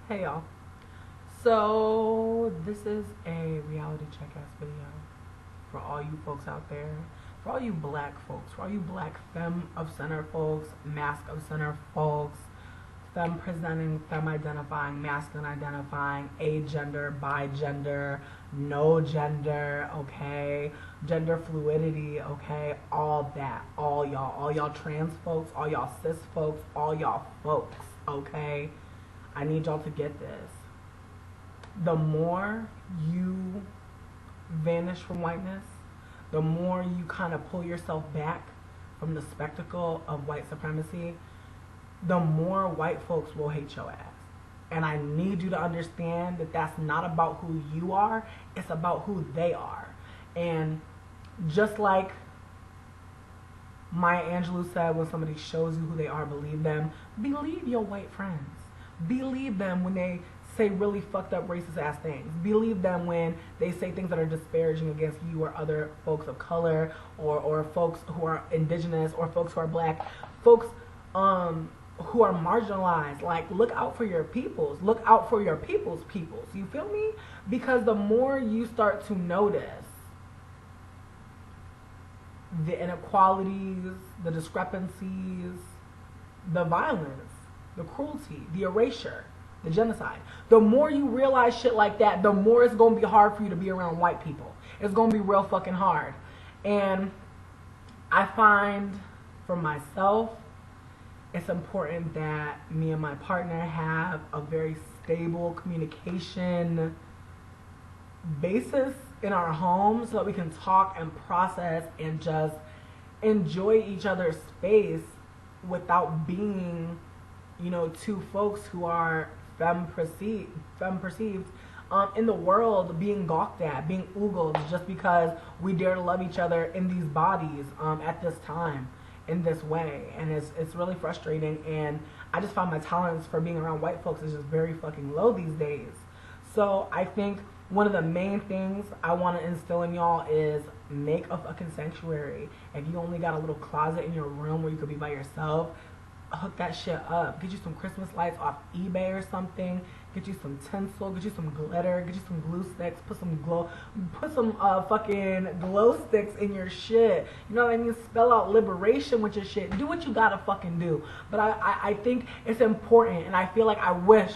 Hey y'all. So this is a reality check ass video for all you folks out there, for all you black folks, for all you black femme of center folks, mask of center folks, femme presenting, femme identifying, masculine identifying, agender, bigender, no gender, okay, gender fluidity, okay, all that, all y'all trans folks, all y'all cis folks, all y'all folks, okay. I need y'all to get this. The more you vanish from whiteness, the more you kind of pull yourself back from the spectacle of white supremacy, the more white folks will hate your ass. And I need you to understand that that's not about who you are, it's about who they are. And just like Maya Angelou said, when somebody shows you who they are, believe them. Believe your white friends. Believe them when they say really fucked up racist ass things. Believe them when they say things that are disparaging against you or other folks of color, or folks who are indigenous, or folks who are black, folks who are marginalized. Like, look out for your peoples. Look out for your peoples. You feel me? Because the more you start to notice the inequalities, the discrepancies, the violence, the cruelty, the erasure, the genocide, the more you realize shit like that, the more it's going to be hard for you to be around white people. It's going to be real fucking hard. And I find for myself, it's important that me and my partner have a very stable communication basis in our home so that we can talk and process and just enjoy each other's space without being, you know, two folks who are femme perceived in the world, being gawked at, being oogled just because we dare to love each other in these bodies at this time, in this way. And it's really frustrating, and I just find my tolerance for being around white folks is just very fucking low these days. So I think one of the main things I want to instill in y'all is make a fucking sanctuary. If you only got a little closet in your room where you could be by yourself, hook that shit up. Get you some Christmas lights off eBay or something. Get you some tinsel. Get you some glitter. Get you some glue sticks. Put some fucking glow sticks in your shit. You know what I mean? Spell out liberation with your shit. Do what you gotta fucking do. But I think it's important, and I feel like I wish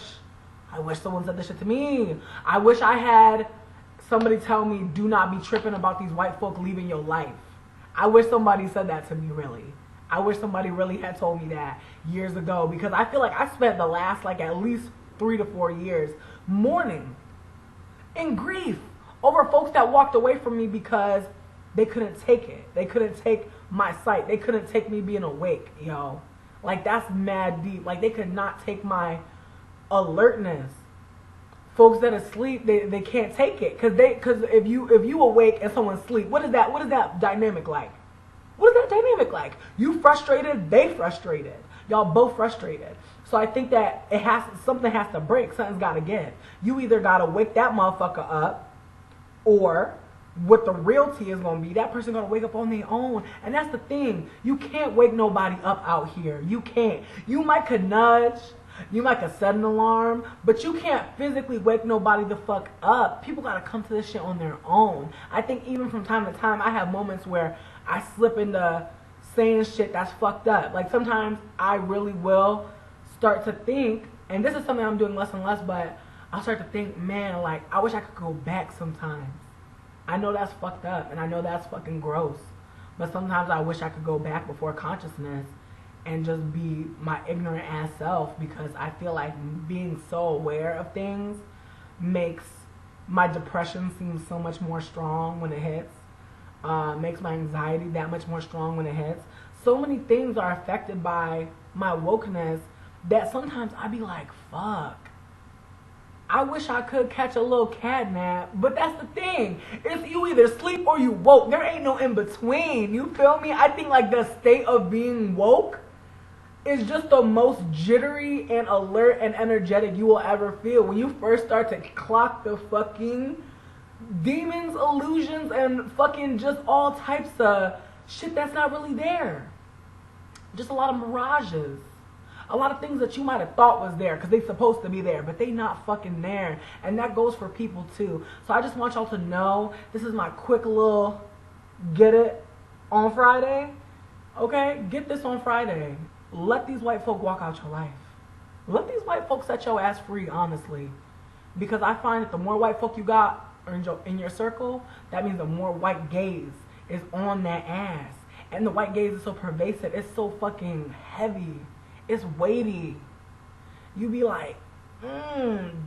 someone said this shit to me. I wish I had somebody tell me, do not be tripping about these white folk leaving your life. I wish somebody said that to me, really. I wish somebody really had told me that years ago, because I feel like I spent the last at least 3 to 4 years mourning in grief over folks that walked away from me because they couldn't take it. They couldn't take my sight. They couldn't take me being awake, yo. Like, that's mad deep. Like, they could not take my alertness. Folks that are asleep, they can't take it, because if you awake and someone's asleep, what is that dynamic like? What is that dynamic like? You frustrated, they frustrated. Y'all both frustrated. So I think that something has to break. Something's got to give. You either got to wake that motherfucker up, or what the reality is going to be, that person going to wake up on their own. And that's the thing. You can't wake nobody up out here. You can't. You might could nudge. You might could set an alarm, but you can't physically wake nobody the fuck up. People got to come to this shit on their own. I think even from time to time, I have moments where I slip into saying shit that's fucked up. Like, sometimes I really will start to think, and this is something I'm doing less and less, but I'll start to think, man, like, I wish I could go back sometimes. I know that's fucked up, and I know that's fucking gross, but sometimes I wish I could go back before consciousness and just be my ignorant ass self, because I feel like being so aware of things makes my depression seem so much more strong when it hits. Makes my anxiety that much more strong when it hits. So many things are affected by my wokeness that sometimes I be like, fuck, I wish I could catch a little cat nap. But that's the thing. It's you either sleep or you woke. There ain't no in between. You feel me? I think like the state of being woke is just the most jittery and alert and energetic you will ever feel. When you first start to clock the fucking demons, illusions, and fucking just all types of shit that's not really there. Just a lot of mirages. A lot of things that you might have thought was there because they supposed to be there, but they not fucking there. And that goes for people too. So I just want y'all to know, this is my quick little get it on Friday. Okay? Get this on Friday. Let these white folk walk out your life. Let these white folks set your ass free, honestly. Because I find that the more white folk you got in your circle, that means the more white gaze is on that ass. And the white gaze is so pervasive. It's so fucking heavy. It's weighty. You be like,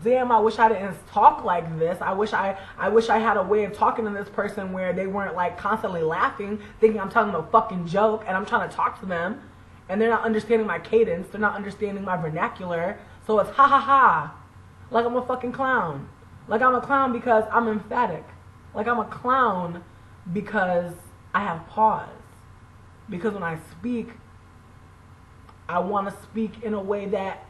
damn, I wish I didn't talk like this. I wish I had a way of talking to this person where they weren't like constantly laughing, thinking I'm telling them a fucking joke, and I'm trying to talk to them. And they're not understanding my cadence. They're not understanding my vernacular. So it's ha ha ha. Like I'm a fucking clown. Like I'm a clown because I'm emphatic. Like I'm a clown because I have pause. Because when I speak, I want to speak in a way that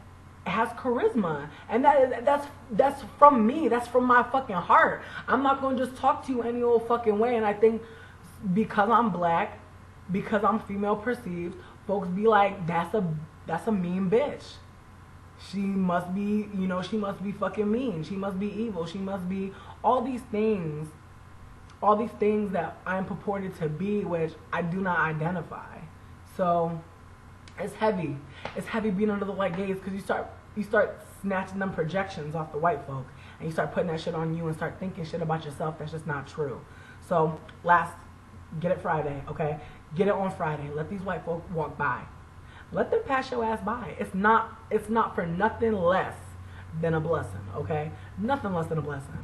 has charisma. And that's from me. That's from my fucking heart. I'm not going to just talk to you any old fucking way. And I think because I'm black, because I'm female perceived, folks be like, that's a mean bitch. She must be, she must be fucking mean. She must be evil. She must be all these things that I am purported to be, which I do not identify. So it's heavy. It's heavy being under the white gaze because you start snatching them projections off the white folk, and you start putting that shit on you and start thinking shit about yourself that's just not true. So get it Friday, okay? Get it on Friday. Let these white folk walk by. Let them pass your ass by. It's not for nothing less than a blessing, okay? Nothing less than a blessing.